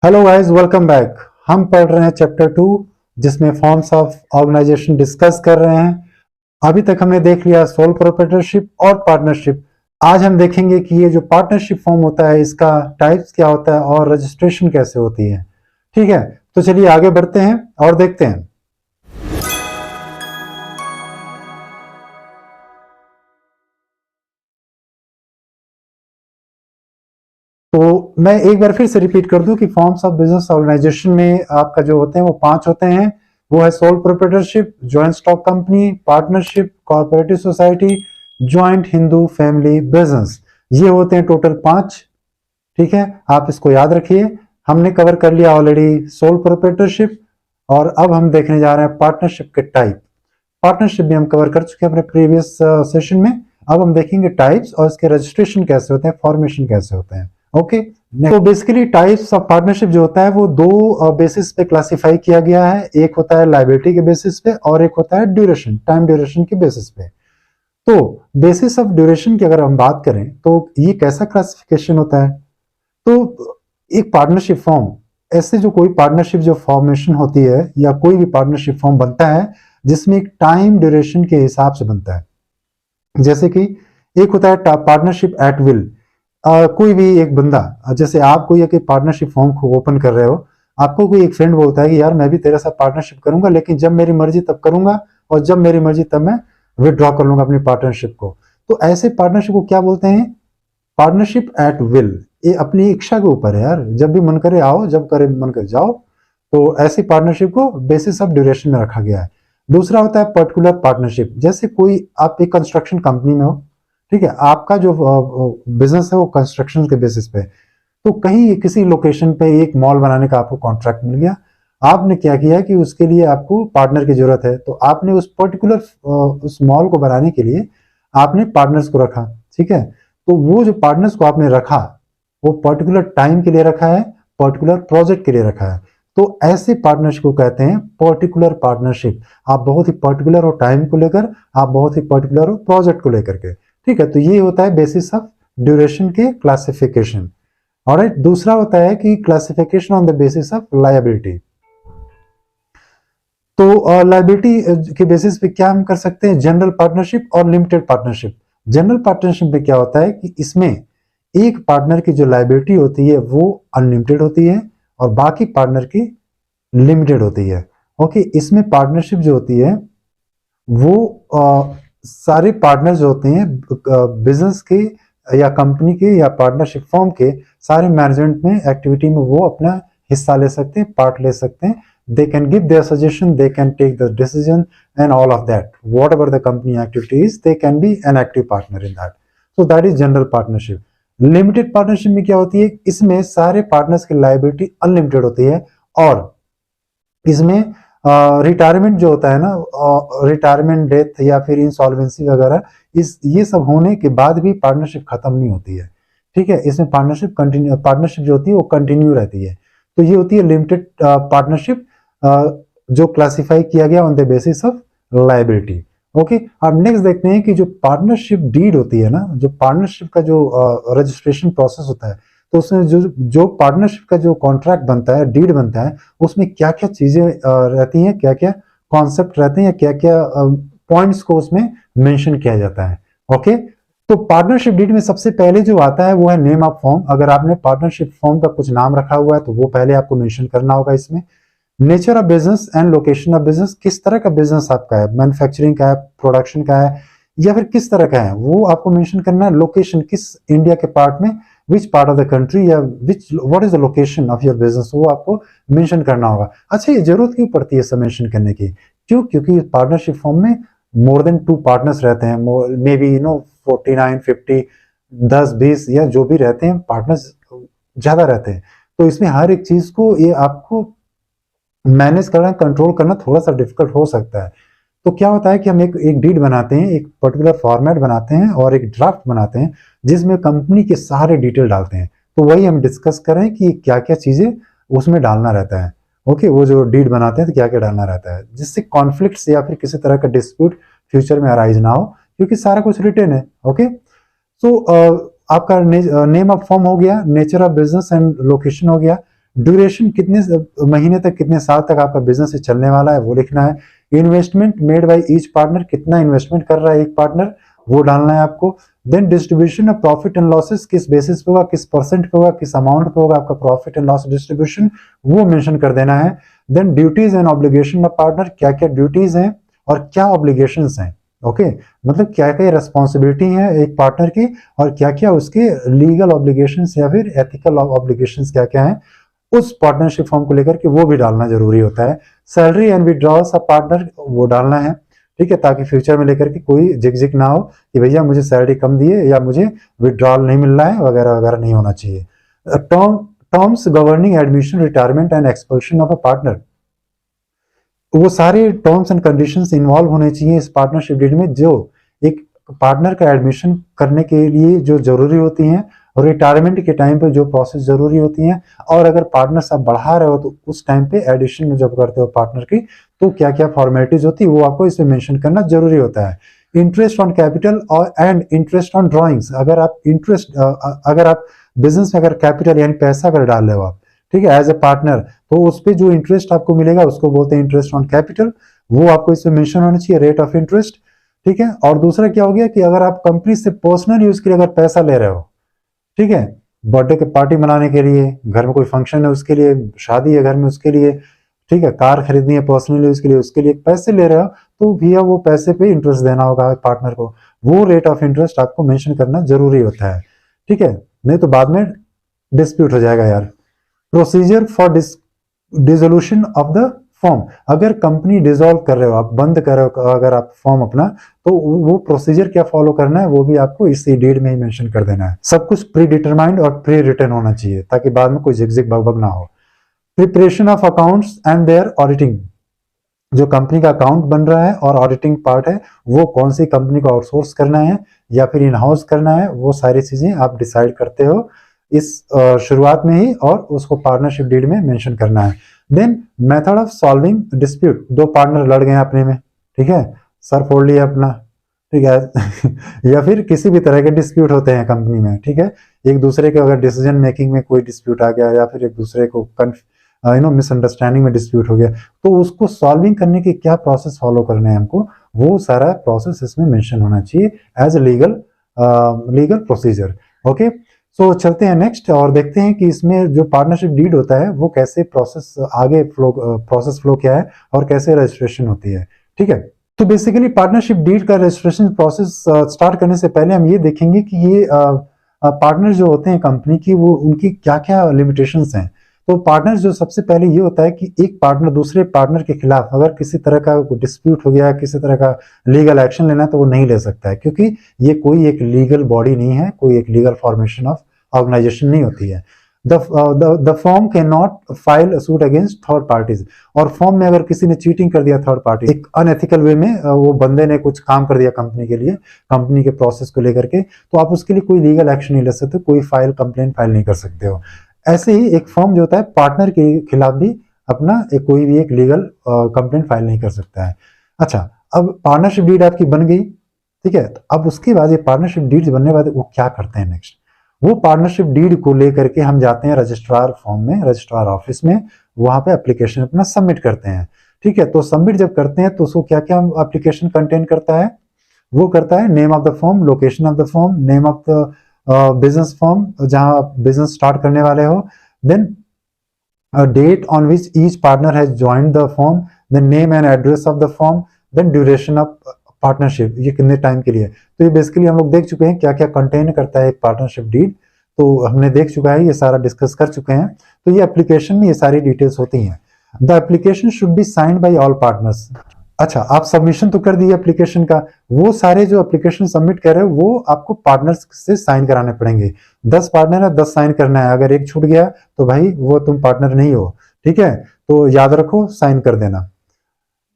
Hello guys, welcome back. हम पढ़ रहे हैं चैप्टर 2, जिसमें फॉर्म्स ऑफ ऑर्गेनाइजेशन डिस्कस कर रहे हैं। अभी तक हमने देख लिया सोल प्रोप्राइटरशिप और पार्टनरशिप। आज हम देखेंगे कि ये जो पार्टनरशिप फॉर्म होता है, इसका टाइप्स क्या होता है और रजिस्ट्रेशन कैसे होती है। ठीक है, तो चलिए आगे बढ़ते हैं और देखते हैं। तो मैं एक बार फिर से रिपीट कर दूं कि फॉर्म्स ऑफ बिजनेस ऑर्गेनाइजेशन में आपका जो होते हैं वो 5 होते हैं। वो है sole proprietorship, joint stock company, partnership, cooperative society, joint Hindu family business. ये होते हैं टोटल 5। ठीक है, आप इसको याद रखिए। हमने कवर कर लिया ऑलरेडी सोल प्रोप्राइटरशिप, और अब हम देखने जा रहे हैं पार्टनरशिप के टाइप। पार्टनरशिप भी हम कवर कर चुके हैं अपने प्रीवियस सेशन में। अब हम देखेंगे टाइप्स और इसके रजिस्ट्रेशन कैसे होते हैं, फॉर्मेशन कैसे होते हैं। ओके, तो बेसिकली टाइप्स ऑफ पार्टनरशिप जो होता है वो दो बेसिस पे क्लासिफाई किया गया है। एक होता है लायबिलिटी के बेसिस पे और एक होता है ड्यूरेशन, टाइम ड्यूरेशन के बेसिस पे। तो बेसिस ऑफ ड्यूरेशन की अगर हम बात करें तो ये कैसा क्लासिफिकेशन होता है। तो एक पार्टनरशिप फॉर्म, ऐसे जो कोई पार्टनरशिप जो फॉर्मेशन होती है या कोई भी पार्टनरशिप फॉर्म बनता है जिसमें एक टाइम ड्यूरेशन के हिसाब से बनता है। जैसे कि एक होता है पार्टनरशिप एट विल। कोई भी एक बंदा, जैसे आप कोई एक पार्टनरशिप फॉर्म को ओपन कर रहे हो, आपको कोई एक फ्रेंड बोलता है कि यार मैं भी तेरे साथ पार्टनरशिप करूंगा, लेकिन जब मेरी मर्जी तब करूंगा और जब मेरी मर्जी तब मैं विदड्रॉ कर लूंगा अपनी पार्टनरशिप को। तो ऐसे पार्टनरशिप को क्या बोलते हैं? Partnership at will. ये अपनी इच्छा के ऊपर है यार, जब भी मन करे आओ, जब करे मन करे जाओ। तो ऐसी पार्टनरशिप को बेसिस ऑफ ड्यूरेशन में रखा गया है। दूसरा होता है पर्टिकुलर पार्टनरशिप। जैसे कोई आप एक कंस्ट्रक्शन कंपनी में हो, ठीक है, आपका जो बिजनेस है वो कंस्ट्रक्शन के बेसिस पे। तो कहीं किसी लोकेशन पे एक मॉल बनाने का आपको कॉन्ट्रैक्ट मिल गया। आपने क्या किया कि उसके लिए आपको पार्टनर की जरूरत है, तो आपने उस पर्टिकुलर उस मॉल को बनाने के लिए आपने पार्टनर्स को रखा। ठीक है, तो वो जो पार्टनर्स को आपने रखा वो पर्टिकुलर टाइम के लिए रखा है, पर्टिकुलर प्रोजेक्ट के लिए रखा है। तो ऐसे पार्टनरशिप को कहते हैं पर्टिकुलर पार्टनरशिप। आप बहुत ही पर्टिकुलर हो टाइम को लेकर, आप बहुत ही पर्टिकुलर हो प्रोजेक्ट को लेकर के। ठीक है, तो ये होता है बेसिस ऑफ ड्यूरेशन के क्लासिफिकेशन। और दूसरा होता है कि classification on the basis of liability. तो लायबिलिटी के बेसिस पे क्या हम कर सकते हैं? जनरल पार्टनरशिप और लिमिटेड पार्टनरशिप। जनरल पार्टनरशिप में क्या होता है कि इसमें एक पार्टनर की जो लायबिलिटी होती है वो अनलिमिटेड होती है और बाकी पार्टनर की लिमिटेड होती है। ओके, इसमें पार्टनरशिप जो होती है वो सारे पार्टनर जो होते हैं बिजनेस के या कंपनी के या पार्टनरशिप फॉर्म के, सारे मैनेजमेंट में एक्टिविटी में वो अपना हिस्सा ले सकते हैं, पार्ट ले सकते हैं। They can give their suggestion, they can take the decision and all of that. Whatever the company activity is, they can be an active partner in that. So that is general partnership. Limited partnership में क्या होती है? इसमें सारे partners की liability unlimited होती है और इसमें रिटायरमेंट जो होता है ना, रिटायरमेंट, डेथ या फिर इंसॉल्वेंसी वगैरह, इस ये सब होने के बाद भी पार्टनरशिप खत्म नहीं होती है। ठीक है, इसमें पार्टनरशिप जो होती है वो कंटिन्यू रहती है। तो ये होती है लिमिटेड पार्टनरशिप, जो क्लासिफाई किया गया on the basis of liability. Okay, अब नेक्स्ट देखते हैं कि जो पार्टनरशिप डीड होती है ना, जो पार्टनरशिप का जो रजिस्ट्रेशन प्रोसेस होता है, तो उसमें जो जो पार्टनरशिप का जो कॉन्ट्रैक्ट बनता है, डीड बनता है, उसमें क्या क्या चीजें रहती हैं, क्या क्या कॉन्सेप्ट रहते हैं, क्या क्या पॉइंट्स को उसमें मेंशन किया जाता है। ओके, तो पार्टनरशिप डीड में सबसे पहले जो आता है वो है नेम ऑफ फॉर्म। अगर आपने पार्टनरशिप फॉर्म का कुछ नाम रखा हुआ है तो वो पहले आपको मेंशन करना होगा इसमें। Nature of business and location of business, किस तरह का बिजनेस आपका है, मैन्युफैक्चरिंग का है, प्रोडक्शन का है, या फिर किस तरह का है, वो आपको मेंशन करना है। लोकेशन, किस इंडिया के पार्ट में, which part of the country, या which what is the location of your business, वो आपको मेंशन करना होगा। अच्छा, ये जरूरत क्यों पड़ती है सब मेंशन करने की? क्यों? क्योंकि पार्टनरशिप फॉर्म में मोर देन 2 पार्टनर्स रहते हैं, मे बी 49, 50, 10, 20 या जो भी रहते हैं, पार्टनर्स ज्यादा रहते हैं। तो इसमें हर एक चीज को ये आपको मैनेज करना, कंट्रोल करना थोड़ा सा डिफिकल्ट हो सकता है। तो क्या होता है कि हम एक डीड बनाते हैं, एक पर्टिकुलर फॉर्मेट बनाते हैं और एक ड्राफ्ट बनाते हैं जिसमें कंपनी के सारे डिटेल डालते हैं। तो वही हम डिस्कस करें कि क्या क्या चीजें उसमें डालना रहता है। ओके, वो जो डीड बनाते हैं तो क्या क्या डालना रहता है, जिससे कॉन्फ्लिक्ट या फिर किसी तरह का डिस्प्यूट फ्यूचर में अराइज ना हो, क्योंकि सारा कुछ रिटेन है। ओके, सो आपका नेम ऑफ फॉर्म हो गया, nature of business and location हो गया, ड्यूरेशन कितने महीने तक, कितने साल तक आपका बिजनेस चलने वाला है वो लिखना है। Investment made by each partner, कितना इन्वेस्टमेंट कर रहा है एक पार्टनर वो डालना है आपको। Then distribution of profit and losses, किस बेसिस पे होगा, किस परसेंट पे होगा, किस अमाउंट पे होगा आपका प्रॉफिट एंड लॉस डिस्ट्रीब्यूशन, वो मेंशन कर देना है। Then duties and obligation of partner, क्या क्या ड्यूटीज हैं और क्या ऑब्लिगेशंस हैं। ओके मतलब क्या क्या रेस्पॉन्सिबिलिटी है एक पार्टनर की और क्या क्या उसके लीगल ऑब्लिगेशंस या फिर एथिकल ऑब्लिगेशंस क्या क्या हैं उस पार्टनरशिप फॉर्म को लेकर के, वो भी डालना जरूरी होता है। Salary and withdrawals of partner वो डालना है, ठीक है, ताकि फ्यूचर में लेकर के कोई झिकझिक ना हो कि भैया मुझे सैलरी कम दिए या मुझे विड्रॉल नहीं मिल रहा है वगैरह वगैरह, नहीं होना चाहिए। Terms governing admission, retirement and expulsion of a partner, वो सारे टर्म्स एंड कंडीशंस इन्वॉल्व होने चाहिए इस पार्टनरशिप डीड में, जो एक पार्टनर का एडमिशन करने के लिए जो जरूरी होती हैं और रिटायरमेंट के टाइम पे जो प्रोसेस जरूरी होती हैं, और अगर पार्टनर्स आप बढ़ा रहे हो तो उस टाइम पे एडिशन जब करते हो पार्टनर की तो क्या क्या फॉर्मेलिटीज होती है वो आपको इसमें मेंशन करना जरूरी होता है। इंटरेस्ट ऑन कैपिटल और एंड इंटरेस्ट ऑन ड्रॉइंग्स, अगर आप बिजनेस में अगर कैपिटल यानी पैसा अगर डाल रहे हो आप, ठीक है, एज ए पार्टनर, तो उस पर जो इंटरेस्ट आपको मिलेगा उसको बोलते हैं इंटरेस्ट ऑन कैपिटल, वो आपको इसमें मेंशन होना चाहिए, रेट ऑफ इंटरेस्ट, ठीक है। और दूसरा क्या हो गया कि अगर आप कंपनी से पर्सनल यूज के लिए अगर पैसा ले रहे हो, ठीक है, बर्थडे के पार्टी मनाने के लिए, घर में कोई फंक्शन है उसके लिए, शादी है घर में उसके लिए, ठीक है, कार खरीदनी है पर्सनल यूज के लिए, उसके लिए पैसे ले रहे हो, तो भैया वो पैसे पे इंटरेस्ट देना होगा पार्टनर को, वो रेट ऑफ इंटरेस्ट आपको मेंशन करना जरूरी होता है, ठीक है, नहीं तो बाद में डिस्प्यूट हो जाएगा यार। Procedure for dissolution of the form, अगर कंपनी डिसॉल्व कर रहे हो आप, बंद कर रहे हो अगर आप फॉर्म अपना, तो वो प्रोसीजर क्या फॉलो करना है वो भी आपको इसी डीड में ही मेंशन कर देना है। सब कुछ प्री डिटरमाइंड और प्री रिटन होना चाहिए ताकि बाद में कोई झिकझिक भगभग ना हो। Preparation of accounts and their auditing, जो कंपनी का अकाउंट बन रहा है और ऑडिटिंग पार्ट है वो कौन सी कंपनी को आउटसोर्स करना है या फिर इन हाउस करना है, वो सारी चीजें आप डिसाइड करते हो इस शुरुआत में ही और उसको पार्टनरशिप डीड में मेंशन करना है। Then method of solving dispute, दो पार्टनर लड़ गए अपने में, ठीक है, सर फोड़ लिया अपना, ठीक है या फिर किसी भी तरह के डिस्प्यूट होते हैं कंपनी में, ठीक है, एक दूसरे के अगर डिसीजन मेकिंग में कोई डिस्प्यूट आ गया या फिर एक दूसरे को मिसअंडरस्टैंडिंग में डिस्प्यूट हो गया, तो उसको सॉल्विंग करने के क्या प्रोसेस फॉलो करने हैं हमको, वो सारा प्रोसेस इसमें मेंशन होना चाहिए as a legal procedure. Okay, so चलते हैं नेक्स्ट और देखते हैं कि इसमें जो पार्टनरशिप डीड होता है वो कैसे प्रोसेस फ्लो क्या है और कैसे रजिस्ट्रेशन होती है, ठीक है। तो बेसिकली पार्टनरशिप डीड का रजिस्ट्रेशन प्रोसेस स्टार्ट करने से पहले हम ये देखेंगे कि ये पार्टनर जो होते हैं कंपनी की, वो उनकी क्या क्या लिमिटेशंस हैं। तो पार्टनर जो सबसे पहले ये होता है कि एक पार्टनर दूसरे पार्टनर के खिलाफ अगर किसी तरह का डिस्प्यूट हो गया, किसी तरह का लीगल एक्शन लेना है तो वो नहीं ले सकता है, क्योंकि ये कोई एक लीगल बॉडी नहीं है, कोई एक लीगल फॉर्मेशन ऑफ ऑर्गेनाइजेशन नहीं होती है। The form can not file suit against third parties, और फॉर्म में अगर किसी ने चीटिंग कर दिया थर्ड पार्टी, एक अनएथिकल वे में वो बंदे ने कुछ काम कर दिया कंपनी के लिए, कंपनी के प्रोसेस को लेकर के, तो आप उसके लिए कोई लीगल एक्शन नहीं ले सकते, कोई कंप्लेंट फाइल नहीं कर सकते हो। ऐसे ही एक फर्म जो होता है पार्टनर के खिलाफ भी अपना कोई भी एक लीगल कंप्लेंट फाइल नहीं कर सकता है। अच्छा, अब पार्टनरशिप डीड आपकी बन गई, ठीक है, तो अब उसके बाद ये पार्टनरशिप डीड बनने के बाद वो क्या करते हैं नेक्स्ट, वो पार्टनरशिप डीड को लेकर के हम जाते हैं रजिस्ट्रार फॉर्म में, रजिस्ट्रार ऑफिस में, वहां पे एप्लीकेशन अपना सबमिट करते हैं, ठीक है। तो सबमिट जब करते हैं तो उसको क्या क्या एप्लीकेशन कंटेन करता है, वो करता है name of the firm, location of the firm, name of the business firm जहां आप बिजनेस स्टार्ट करने वाले हो, then date on which each partner has joined the firm, then name and address of the firm, then duration of partnership, ये कितने time के लिए। तो ये बेसिकली हम लोग देख चुके हैं क्या क्या कंटेन करता है एक पार्टनरशिप डीड, तो हमने देख चुका है, ये सारा डिस्कस कर चुके हैं। तो ये एप्लीकेशन में ये सारी डिटेल्स होती हैं। The application should be signed by all partners. अच्छा, आप सबमिशन तो कर दिए एप्लीकेशन का, वो सारे जो एप्लीकेशन सबमिट कर रहे हो वो आपको पार्टनर्स से साइन कराने पड़ेंगे। 10 पार्टनर है, 10 साइन करना है, अगर एक छूट गया तो भाई वो तुम पार्टनर नहीं हो, ठीक है, तो याद रखो साइन कर देना।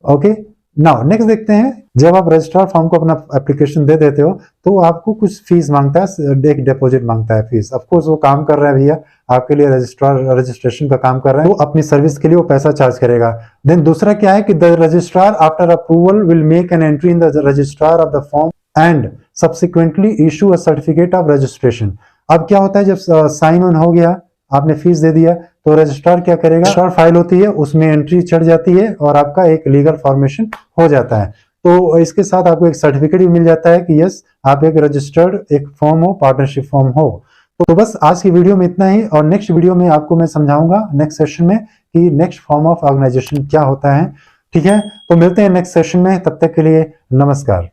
ओके, नाउ नेक्स्ट देखते हैं, जब आप रजिस्ट्रार फॉर्म को अपना एप्लीकेशन दे देते हो तो आपको कुछ फीस मांगता है, एक डिपॉजिट मांगता है फीस। ऑफ कोर्स वो काम कर रहा है भैया आपके लिए, रजिस्ट्रेशन का काम कर रहा है, वो अपनी सर्विस के लिए वो पैसा चार्ज करेगा। देन दूसरा क्या है कि the registrar after approval will make an entry in the registrar of the form and subsequently issue a certificate of registration. अब क्या होता है, जब साइन ऑन हो गया आपने फीस दे दिया, तो रजिस्ट्रार क्या करेगा, रजिस्ट्रार फाइल होती है उसमें एंट्री चढ़ जाती है और आपका एक लीगल फॉर्मेशन हो जाता है। तो इसके साथ आपको एक सर्टिफिकेट भी मिल जाता है कि यस आप एक रजिस्टर्ड एक फॉर्म हो, पार्टनरशिप फॉर्म हो। तो बस आज की वीडियो में इतना ही, और नेक्स्ट वीडियो में आपको मैं समझाऊंगा नेक्स्ट सेशन में कि नेक्स्ट फॉर्म ऑफ ऑर्गेनाइजेशन क्या होता है। ठीक है, तो मिलते हैं नेक्स्ट सेशन में, तब तक के लिए नमस्कार।